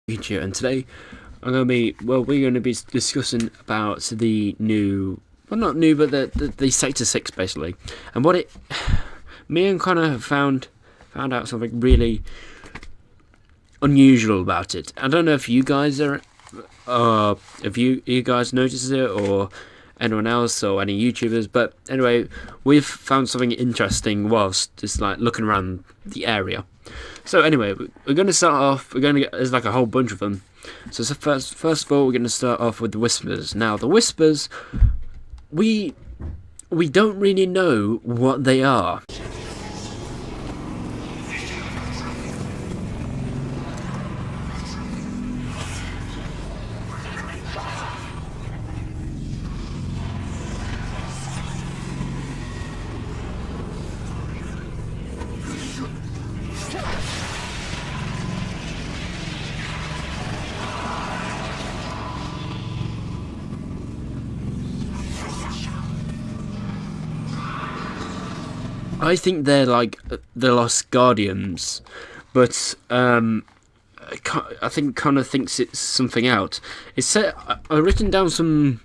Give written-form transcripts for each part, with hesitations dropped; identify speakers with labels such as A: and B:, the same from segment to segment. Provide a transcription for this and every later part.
A: Squeaker, and today we're going to be discussing about the new, well, not new, but the Sector 6 basically, and what it. Me and Connor have found out something really unusual about it. I don't know if you guys are, if you guys noticed it, or anyone else, or any YouTubers, but anyway, we've found something interesting whilst just like looking around the area. So anyway, we're going to start off. There's like a whole bunch of them. So first of all, we're going to start off with the whispers. Now the whispers, we don't really know what they are. I think they're like the Lost Guardians, but I think Connor thinks it's something else. It's said I've written down some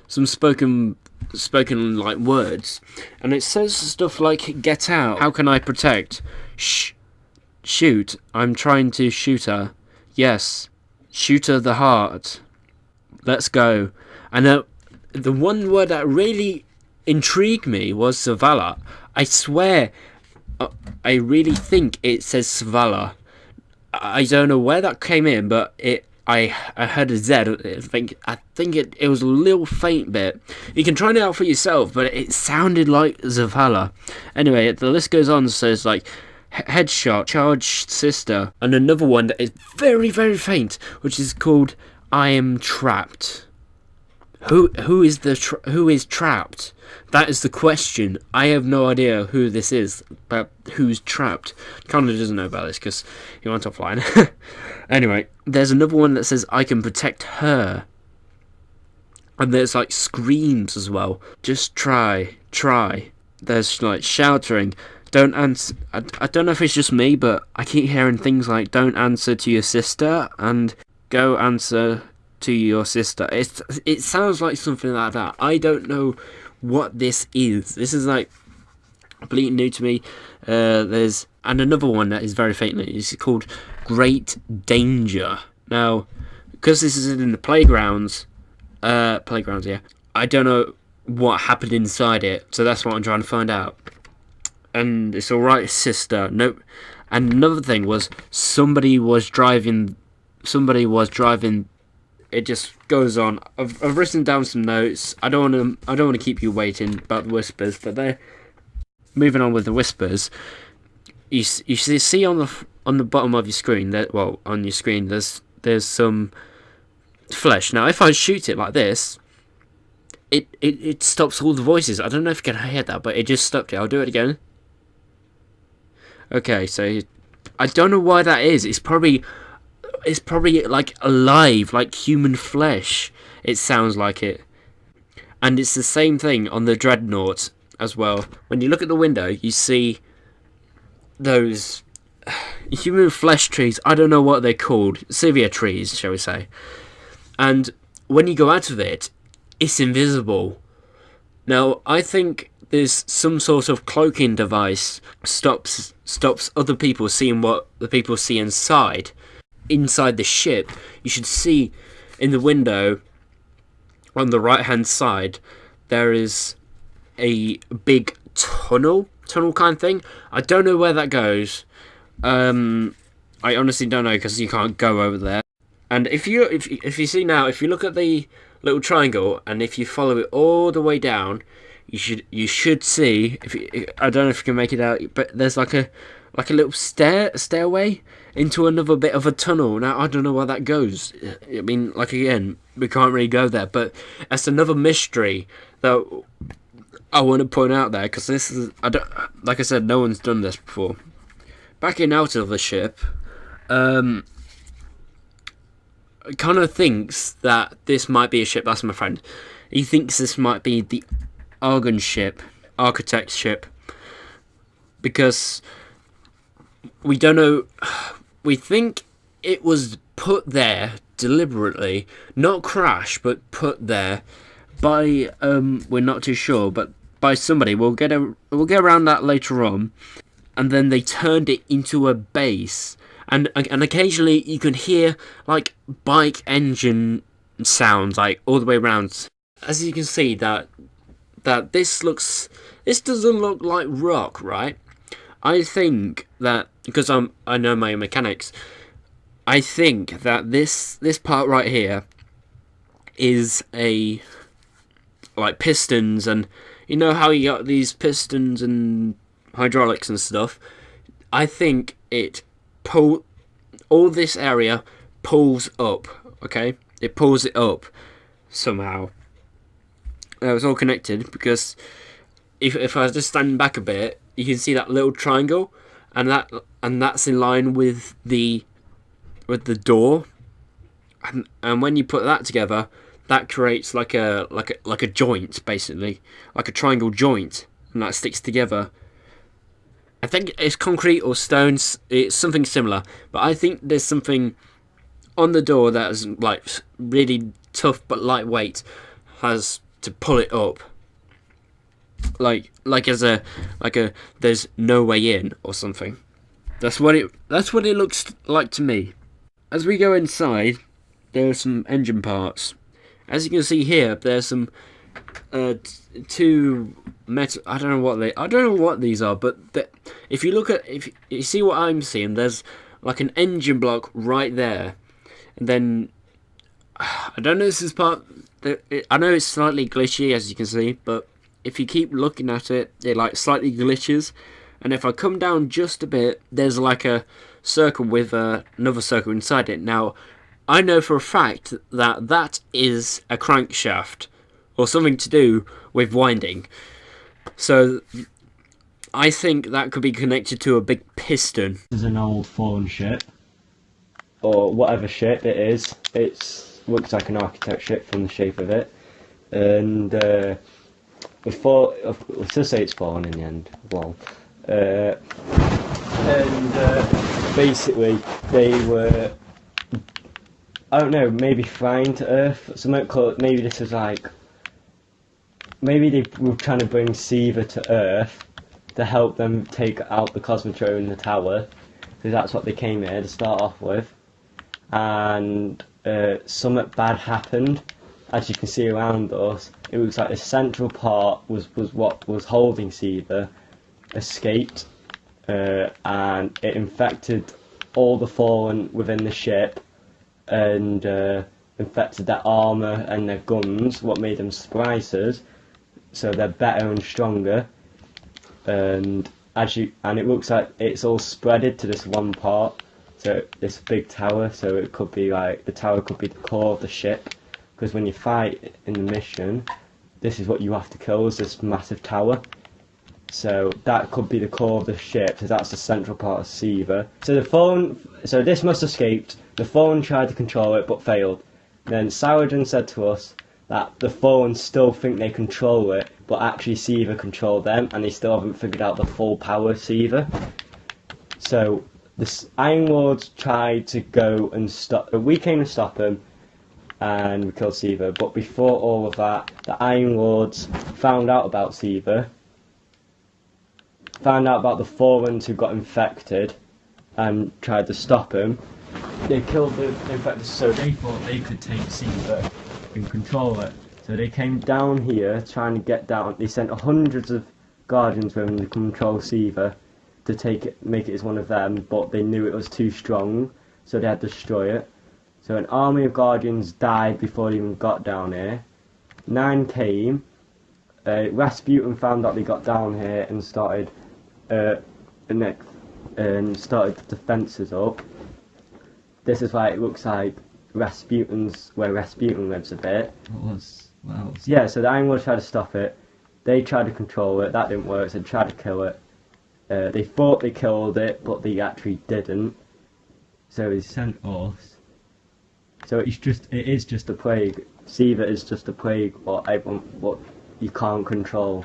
A: spoken like words, and it says stuff like "Get out! How can I protect? Shoot! I'm trying to shoot her. Yes, shoot her the heart. Let's go." And the one word that really intrigued me was Zavala. I swear, I really think it says Svala. I don't know where that came in, but I heard a Z. I think it was a little faint bit. You can try it out for yourself, but it sounded like Zavala. Anyway, the list goes on. Says like headshot, charged sister, and another one that is very, very faint, which is called I am trapped. Who is trapped? That is the question. I have no idea who this is, but who's trapped? Connor doesn't know about this because he went offline. Anyway, there's another one that says I can protect her, and there's like screams as well. Just try. There's like shouting. Don't answer. I don't know if it's just me, but I keep hearing things like "Don't answer to your sister" and "Go answer to your sister." It sounds like something like that. I don't know what this is. This is like completely new to me. There's another one that is very faintly. It's called Great Danger. Now, because this is in the playgrounds, yeah. I don't know what happened inside it, so that's what I'm trying to find out. And it's alright, sister. Nope. And another thing was somebody was driving. It just goes on. I've written down some notes. I don't want to keep you waiting about the whispers, but they're moving on with the whispers. You see on the bottom of your screen on your screen there's some flesh. Now if I shoot it like this, it stops all the voices. I don't know if you can hear that, but it just stopped it. I'll do it again. Okay, so I don't know why that is. It's probably like alive, like human flesh. It sounds like it. And it's the same thing on the Dreadnought as well. When you look at the window, you see those human flesh trees. I don't know what they're called. Severe trees, shall we say. And when you go out of it, it's invisible. Now, I think there's some sort of cloaking device stops other people seeing what the people see inside the ship. You should see in the window on the right hand side there is a big tunnel kind of thing. I don't know where that goes. I honestly don't know because you can't go over there. And if you see now, if you look at the little triangle and if you follow it all the way down, you should see, I don't know if you can make it out, but there's like a little stairway into another bit of a tunnel. Now I don't know where that goes. I mean, like again, we can't really go there, but that's another mystery that I want to point out there, because this is, like I said, no one's done this before. Backing out of the ship, Connor thinks that this might be a ship. That's my friend. He thinks this might be the architect's ship, because we don't know. We think it was put there deliberately, not crash, but put there by we're not too sure, but by somebody. We'll get around that later on. And then they turned it into a base, and occasionally you can hear like bike engine sounds like all the way around. As you can see that this doesn't look like rock, right? I think that because I know my mechanics, I think that this part right here is a like pistons, and you know how you got these pistons and hydraulics and stuff. I think it all this area pulls up. Okay, it pulls it up somehow. It was all connected because if I was just standing back a bit, you can see that little triangle, and that's in line with the door, and when you put that together, that creates like a joint, basically, like a triangle joint, and that sticks together. I think it's concrete or stones. It's something similar, but I think there's something on the door that is like really tough but lightweight, has to pull it up. Like there's no way in or something. That's what it looks like to me. As we go inside, there are some engine parts. As you can see here, there's some two metal. I don't know what these are, but if you see what I'm seeing, there's like an engine block right there, and then I don't know. This is part. I know it's slightly glitchy, as you can see, but if you keep looking at it, it like slightly glitches. And if I come down just a bit, there's like a circle with another circle inside it. Now, I know for a fact that that is a crankshaft or something to do with winding. So I think that could be connected to a big piston.
B: This is an old fallen ship, or whatever ship it is. It looks like an architect ship from the shape of it, and let's just say it's fallen in the end. Well, basically they were, I don't know, maybe flying to Earth. Something called, maybe this was like, maybe they were trying to bring Seeva to Earth to help them take out the Cosmotron in the tower, because that's what they came here to start off with. And something bad happened. As you can see around us, it looks like the central part was what was holding Seeva escaped, and it infected all the fallen within the ship, and infected their armour and their guns, what made them splicers, so they're better and stronger. And it looks like it's all spreaded to this one part, so this big tower. So it could be like the tower could be the core of the ship, because when you fight in the mission, this is what you have to kill, is this massive tower. So that could be the core of the ship, so that's the central part of Seeva. So this must have escaped. The Fallen tried to control it but failed. Then Saladin said to us that the Fallen still think they control it, but actually Seeva controlled them, and they still haven't figured out the full power of Seeva. So the Iron Lords tried to go and stop. We came to stop them, and we killed Seeva. But before all of that, the Iron Lords found out about Seeva, found out about the Fallen who got infected, and tried to stop him. They killed the infected, so they thought they could take Seeva and control it. So they came down here trying to get down. They sent hundreds of Guardians with them to control Seeva, to take it, make it as one of them, but they knew it was too strong, so they had to destroy it. So an army of Guardians died before they even got down here. 9 came. Rasputin found out they got down here and started started the defences up. This is why it looks like where Rasputin lives a bit.
C: What else?
B: Yeah, so the Iron Lords tried to stop it. They tried to control it. That didn't work, so they tried to kill it. They thought they killed it, but they actually didn't. So he sent us. So it is just a plague. Seeva is just a plague, what you can't control.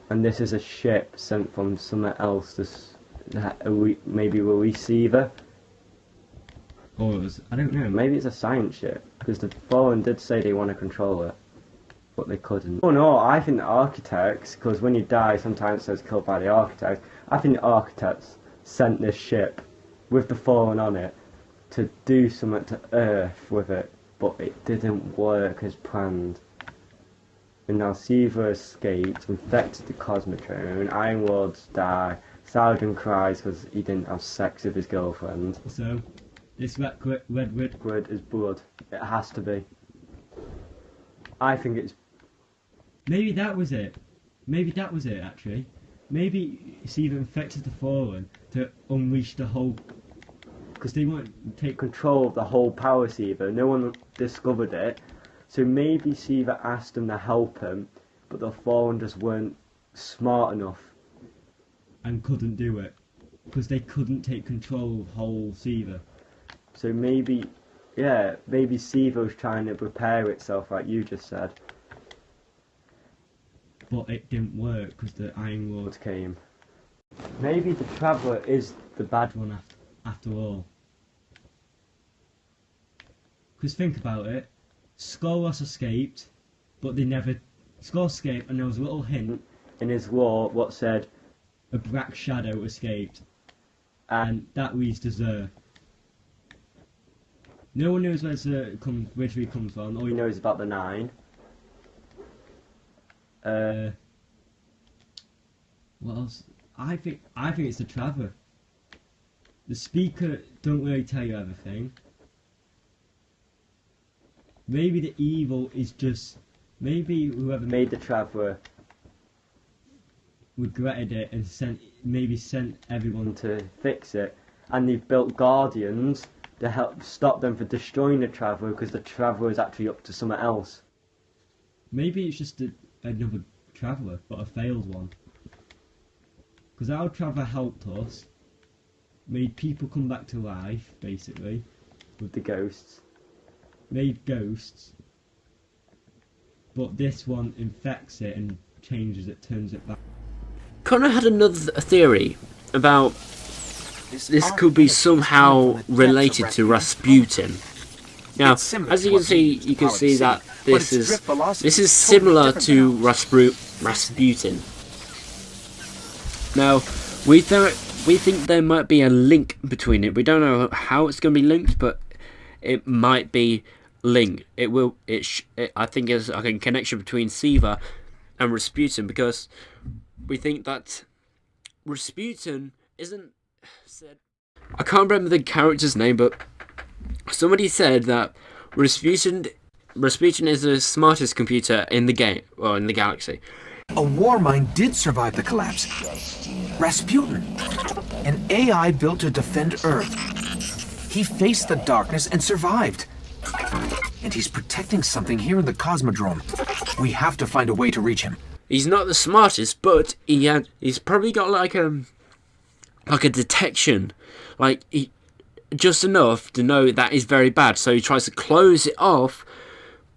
B: And this is a ship sent from somewhere else. Maybe release Seeva. Or it was, I don't know, maybe it's a science ship, because the Fallen did say they want to control it, but they couldn't. Oh no, I think the architects, because when you die sometimes it says killed by the architects, I think the architects sent this ship with the Fallen on it to do something to Earth with it, but it didn't work as planned. And now Siva escaped, infected the Cosmotron, Iron Lords die, Saladin cries because he didn't have sex with his girlfriend. So, this red is blood. It has to be. I think it's... Maybe that was it. Maybe that was it, actually. Maybe Siva infected the Fallen to unleash the whole... Because they want to take control of the whole power Siva. No one discovered it. So maybe Siva asked them to help him, but the Fallen just weren't smart enough. And couldn't do it. Because they couldn't take control of whole Siva. So maybe, yeah, maybe Siva was trying to prepare itself like you just said. But it didn't work because the Iron Lords came. Maybe the Traveller is the bad one after all. Because think about it. Skolos escaped, but they never... Skolos escaped, and there was a little hint in his lore what said a black shadow escaped, and that leads to Xur. No one knows where he comes from. All he knows about the Nine. What else? I think it's the Traveller. The Squeaker don't really tell you everything. Maybe the evil is just... Maybe whoever made the Traveller regretted it and sent everyone to fix it. And they've built Guardians to help stop them from destroying the Traveller because the Traveller is actually up to something else. Maybe it's just another Traveller, but a failed one. Because our Traveller helped us, made people come back to life, basically, with the ghosts. Made ghosts, but this one infects it and changes it, turns it back.
A: Connor had another theory about this could be somehow related to Rasputin. Now, as you can see that this is similar to Rasputin. Now, we think there might be a link between it. We don't know how it's going to be linked, but it might be linked. I think there's like a connection between Siva and Rasputin, because we think that Rasputin isn't said. I can't remember the character's name, but somebody said that Rasputin is the smartest computer in the game, or in the galaxy.
C: A war mine did survive the collapse. Rasputin, an AI built to defend Earth. He faced the darkness and survived. And he's protecting something here in the Cosmodrome. We have to find a way to reach him.
A: He's not the smartest, but he's probably got like a detection, just enough to know that is very bad. So he tries to close it off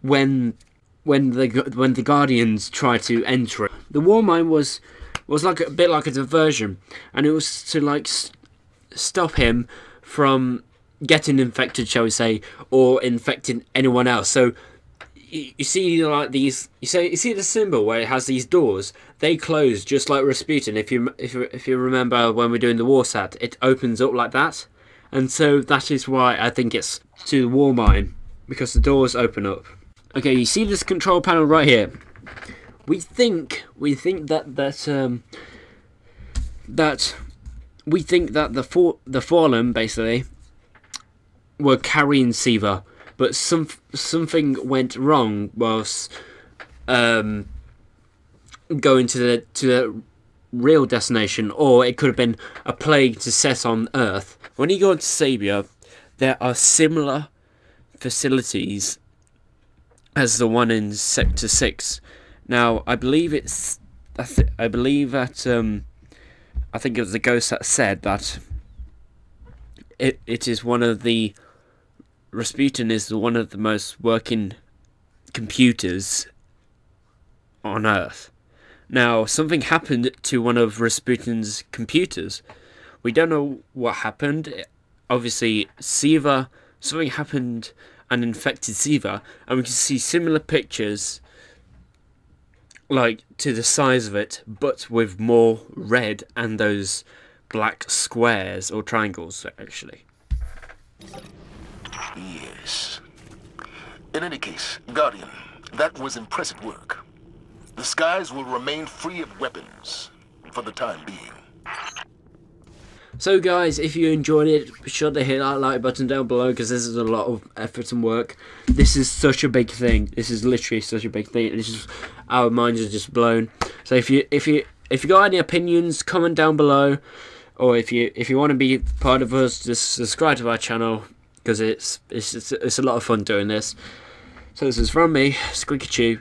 A: when the Guardians try to enter it. The war mine was like a bit like a diversion, and it was to stop him from getting infected, shall we say, or infecting anyone else. So you see these. You see the symbol where it has these doors. They close just like Rasputin. If you remember when we're doing the war sat, it opens up like that, and so that is why I think it's to the war mine, because the doors open up. Okay, you see this control panel right here. We think that the Fallen basically were carrying Siva, but something went wrong whilst going to the real destination, or it could have been a plague to set on Earth. When you go to Sabia, there are similar facilities as the one in Sector 6. Now, I believe I think it was the ghost that said that it is one of the... Rasputin is one of the most working computers on Earth. Now, something happened to one of Rasputin's computers. We don't know what happened. Obviously, Siva something happened and infected Ziva, and we can see similar pictures, like to the size of it, but with more red and those black squares or triangles actually.
D: Yes. In any case, Guardian, that was impressive work. The skies will remain free of weapons for the time being.
A: So guys, if you enjoyed it, be sure to hit that like button down below, because this is a lot of effort and work. This is such a big thing. This is literally such a big thing. This is, our minds are just blown. So if you got any opinions, comment down below, or if you want to be part of us, just subscribe to our channel, because it's a lot of fun doing this. So this is from me, Squeaker.